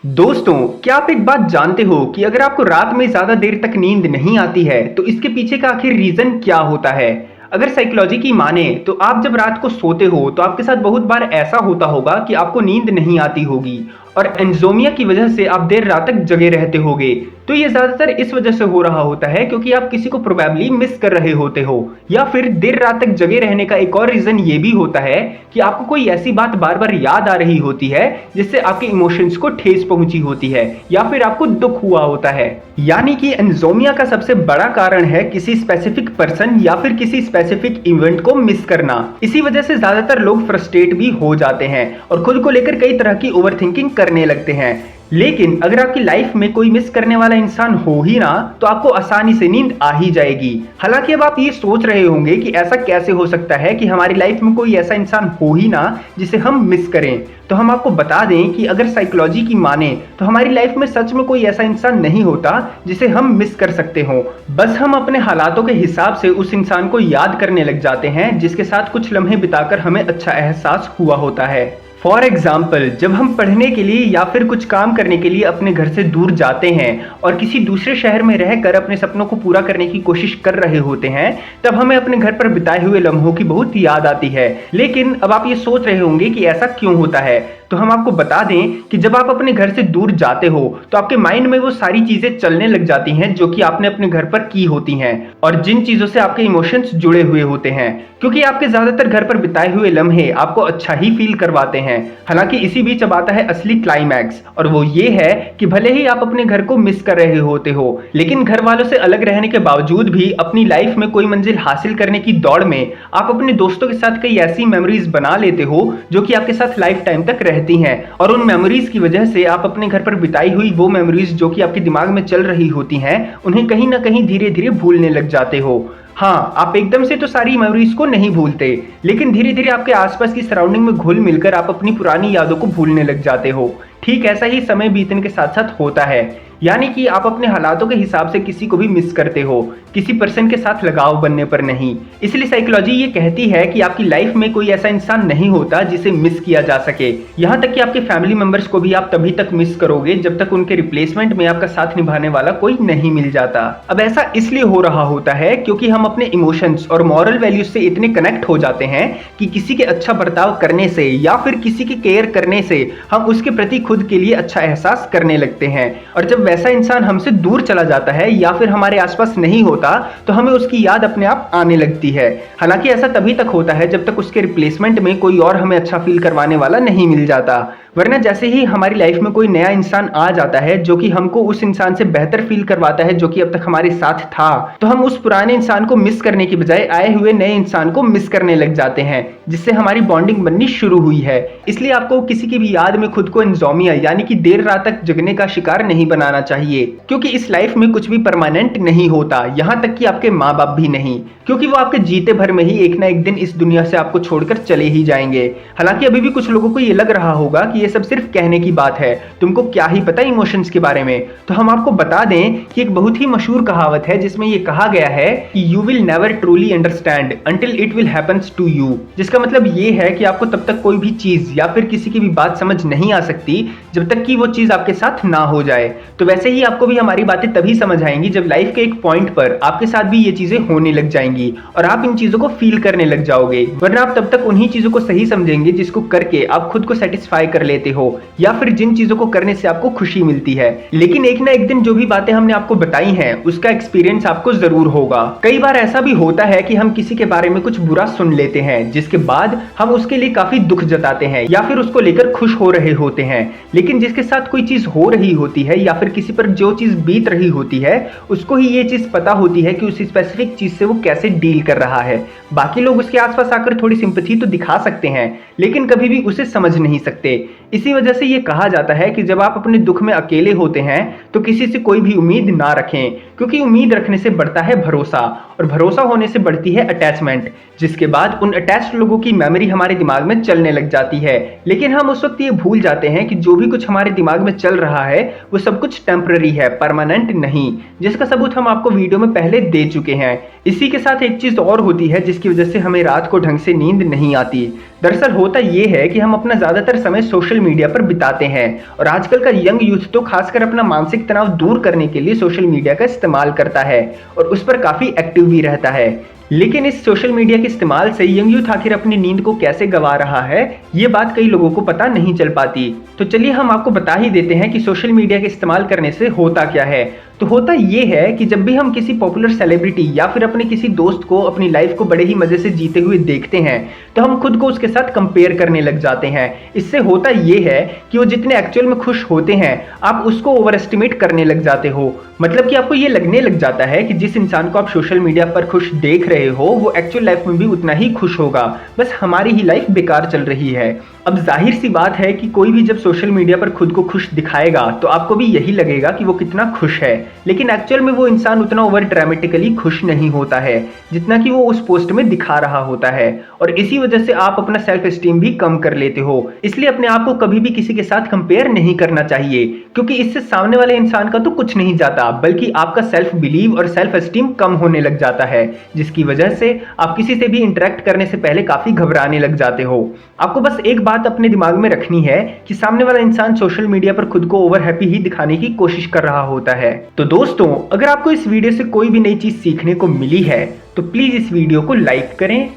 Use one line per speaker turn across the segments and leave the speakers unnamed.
दोस्तों, क्या आप एक बात जानते हो कि अगर आपको रात में ज़्यादा देर तक नींद नहीं आती है, तो इसके पीछे का आखिर रीज़न क्या होता है? अगर साइकोलॉजी की माने, तो आप जब रात को सोते हो, तो आपके साथ बहुत बार ऐसा होता होगा कि आपको नींद नहीं आती होगी और इंसोम्निया की वजह से आप देर रात तक जगे रहते होगे। तो ये ज़्यादातर इस वजह से हो रहा होता है क्योंकि आप किसी को प्रोबेबली मिस कर रहे होते हो, या फिर देर रात तक जगे रहने का एक और रीज़न ये भी होता है कि आपको कोई ऐसी बात बार-बार याद आ रही होती है, जिससे आपके इमोशंस को ठेस पहुंची होती है या फिर आपको दुख हुआ होता है। यानी कि इंसोम्निया का सबसे बड़ा कारण है किसी स्पेसिफिक पर्सन या फिर किसी स्पेसिफिक इवेंट को मिस करना। इसी वजह से ज्यादातर लोग फ्रस्ट्रेट भी हो जाते हैं और खुद को लेकर कई तरह की ओवरथिंकिंग करने लगते हैं। लेकिन अगर आपकी लाइफ में कोई मिस करने वाला इंसान हो ही ना, तो आपको आसानी से नींद आ ही जाएगी। हालांकि अब आप ये सोच रहे होंगे कि ऐसा कैसे हो सकता है कि हमारी लाइफ में कोई ऐसा इंसान हो ही ना जिसे हम मिस करें। तो हम आपको बता दें कि अगर साइकोलॉजी की माने, तो हमारी लाइफ में सच में कोई ऐसा इंसान नहीं होता जिसे हम मिस कर सकते हो। बस हम अपने हालातों के हिसाब से उस इंसान को याद करने लग जाते हैं, जिसके साथ कुछ लम्हे बिताकर हमें अच्छा एहसास हुआ होता है। फॉर एग्जाम्पल, जब हम पढ़ने के लिए या फिर कुछ काम करने के लिए अपने घर से दूर जाते हैं और किसी दूसरे शहर में रहकर अपने सपनों को पूरा करने की कोशिश कर रहे होते हैं, तब हमें अपने घर पर बिताए हुए लम्हों की बहुत याद आती है। लेकिन अब आप ये सोच रहे होंगे कि ऐसा क्यों होता है, तो हम आपको बता दें कि जब आप अपने घर से दूर जाते हो, तो आपके माइंड में वो सारी चीजें चलने लग जाती हैं जो कि आपने अपने घर पर की होती हैं और जिन चीजों से आपके इमोशंस जुड़े हुए होते हैं, क्योंकि आपके ज्यादातर घर पर बिताए हुए लम्हे आपको अच्छा ही फील करवाते हैं। हालांकि इसी बीच अब आता है असली क्लाइमैक्स, और वो ये है कि भले ही आप अपने घर को मिस कर रहे होते हो, लेकिन घर वालों से अलग रहने के बावजूद भी अपनी लाइफ में कोई मंजिल हासिल करने की दौड़ में आप अपने दोस्तों के साथ कई ऐसी मेमोरीज बना लेते हो जो कि आपके साथ लाइफ टाइम तक रहती हैं, और उन मेमोरीज की वजह से आप अपने घर पर बिताई हुई वो मेमोरीज जो कि आपके दिमाग में चल रही होती हैं, उन्हें कहीं ना कहीं धीरे धीरे भूलने लग जाते हो। हाँ, आप एकदम से तो सारी मेमोरीज को नहीं भूलते, लेकिन धीरे धीरे आपके आसपास की सराउंडिंग में घुल मिलकर आप अपनी पुरानी यादों को भूलने लग जाते हो। ठीक ऐसा ही समय बीतने के साथ साथ होता है, यानी कि आप अपने हालातों के हिसाब से किसी को भी मिस करते हो, किसी पर्सन के साथ लगाव बनने पर नहीं। इसलिए साइकोलॉजी ये कहती है कि आपकी लाइफ में कोई ऐसा इंसान नहीं होता जिसे मिस किया जा सके। यहाँ तक कि आपके फैमिली मेंबर्स को भी आप तभी तक मिस करोगे जब तक उनके रिप्लेसमेंट में आपका साथ निभाने वाला कोई नहीं मिल जाता। अब ऐसा इसलिए हो रहा होता है क्योंकि हम अपने इमोशंस और मॉरल वैल्यूज से इतने कनेक्ट हो जाते हैं कि किसी के अच्छा बर्ताव करने से या फिर किसी की केयर करने से हम उसके प्रति खुद के लिए अच्छा एहसास करने लगते हैं, और जब वैसा इंसान हमसे दूर चला जाता है या फिर हमारे आसपास नहीं होता, तो हमें उसकी याद अपने आप आने लगती है। हालांकि ऐसा तभी तक होता है जब तक उसके रिप्लेसमेंट में कोई और हमें अच्छा फील करवाने वाला नहीं मिल जाता, वरना जैसे ही हमारी लाइफ में कोई नया इंसान आ जाता है जो कि हमको उस इंसान से बेहतर फील करवाता है जो कि अब तक हमारे साथ था, तो हम उस पुराने इंसान को मिस करने की बजाय आए हुए नए इंसान को मिस करने लग जाते हैं, जिससे हमारी बॉन्डिंग बननी शुरू हुई है। इसलिए आपको किसी की भी याद में खुद को इंसोम्निया यानी कि देर रात तक जगने का शिकार नहीं बनाना चाहिए, क्योंकि इस लाइफ में कुछ भी परमानेंट नहीं होता, यहाँ तक कि आपके माँ बाप भी नहीं, क्योंकि वो आपके जीते भर में ही एक ना एक दिन इस दुनिया से आपको छोड़कर चले ही जाएंगे। हालांकि अभी भी कुछ लोगों को ये लग रहा होगा कि ये सब सिर्फ कहने की बात है, तुमको क्या ही पता इमोशंस के बारे में। तो हम आपको बता दें कि एक बहुत ही मशहूर कहावत है जिसमें ये कहा गया है कि you will never truly understand until it will happens to you, जिसका मतलब ये है कि आपको तब तक कोई भी चीज या फिर किसी की भी बात समझ नहीं आ सकती जब तक कि वो चीज आपके साथ ना हो जाए। तो वैसे ही आपको भी हमारी बातें तभी समझ आएंगी जब लाइफ के एक पॉइंट पर आपके साथ भी ये चीजें होने लग जाएंगी और आप इन चीजों को फील करने लग जाओगे, वरना आप तब तक उन्हीं चीजों को सही समझेंगे जिसको करके आप खुद को सेटिस्फाई कर लेते हो या फिर जिन चीजों को करने से आपको खुशी मिलती है। लेकिन एक ना एक दिन जो भी बातें हमने आपको बताई हैं उसका एक्सपीरियंस आपको जरूर होगा। कई बार ऐसा भी होता है कि हम किसी के बारे में कुछ बुरा सुन लेते हैं, जिसके बाद हम उसके लिए काफी दुख जताते हैं या फिर उसको लेकर खुश हो रहे होते हैं, लेकिन जिसके साथ कोई चीज हो रही होती है या फिर किसी पर जो चीज बीत रही होती है, उसको ही ये चीज पता होती है कि उस स्पेसिफिक चीज से वो कैसे डील कर रहा है। बाकी लोग उसके आसपास आकर थोड़ी सिंपैथी तो दिखा सकते हैं, लेकिन कभी भी उसे समझ नहीं सकते। इसी वजह से ये कहा जाता है कि जब आप अपने दुख में अकेले होते हैं तो किसी से कोई भी उम्मीद ना रखें, क्योंकि उम्मीद रखने से बढ़ता है भरोसा, और भरोसा होने से बढ़ती है अटैचमेंट, जिसके बाद उन अटैच्ड लोगों की मेमोरी हमारे दिमाग में चलने लग जाती है। लेकिन हम उस वक्त ये भूल जाते हैं कि जो भी कुछ हमारे दिमाग में चल रहा है वो सब कुछ टेम्पररी है, परमानेंट नहीं, जिसका सबूत हम आपको वीडियो में पहले दे चुके हैं। इसी के साथ एक चीज और होती है जिसकी वजह से हमें रात को ढंग से नींद नहीं आती। दरअसल होता ये है कि हम अपना ज़्यादातर समय सोशल मीडिया पर बिताते हैं और आजकल का यंग यूथ तो खासकर अपना मानसिक तनाव दूर करने के लिए सोशल मीडिया का इस्तेमाल करता है और उस पर काफ़ी एक्टिव भी रहता है। लेकिन इस सोशल मीडिया के इस्तेमाल से यंग यूथ आखिर अपनी नींद को कैसे गंवा रहा है, ये बात कई लोगों को पता नहीं चल पाती। तो चलिए हम आपको बता ही देते हैं कि सोशल मीडिया के इस्तेमाल करने से होता क्या है। तो होता ये है कि जब भी हम किसी पॉपुलर सेलिब्रिटी या फिर अपने किसी दोस्त को अपनी लाइफ को बड़े ही मजे से जीते हुए देखते हैं, तो हम खुद को उसके साथ कंपेयर करने लग जाते हैं। इससे होता ये है कि वो जितने एक्चुअल में खुश होते हैं, आप उसको ओवर एस्टिमेट करने लग जाते हो। मतलब कि आपको ये लगने लग जाता है कि जिस इंसान को आप सोशल मीडिया पर खुश देख रहे हो, वो एक्चुअल लाइफ में भी उतना ही खुश होगा, बस हमारी ही लाइफ बेकार चल रही है। अब जाहिर सी बात है कि कोई भी जब सोशल मीडिया पर खुद को खुश दिखाएगा तो आपको भी यही लगेगा कि वो कितना खुश है, लेकिन एक्चुअल में वो इंसान उतना ओवर ड्रामेटिकली खुश नहीं होता है जितना कि वो उस पोस्ट में दिखा रहा होता है। और इसी वजह से आप अपना सेल्फ एस्टीम भी कम कर लेते हो। इसलिए अपने आप को कभी भी किसी के साथ कंपेयर नहीं करना चाहिए, क्योंकि इससे सामने वाले इंसान का तो कुछ नहीं जाता, बल्कि आपका सेल्फ बिलीव और सेल्फ एस्टीम कम होने लग जाता है, जिसकी वजह से आप किसी से भी इंटरेक्ट करने से पहले काफी घबराने लग जाते हो। आपको बस एक बात अपने दिमाग में रखनी है कि सामने वाला इंसान सोशल मीडिया पर खुद को ओवर हैप्पी ही दिखाने की कोशिश कर रहा होता है। तो दोस्तों, अगर आपको इस वीडियो से कोई भी नई चीज सीखने को मिली है तो प्लीज इस वीडियो को लाइक करें,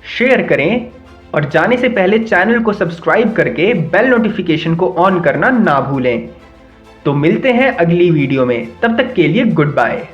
शेयर करें और जाने से पहले चैनल को सब्सक्राइब करके बेल नोटिफिकेशन को ऑन करना ना भूलें। तो मिलते हैं अगली वीडियो में, तब तक के लिए गुड बाय।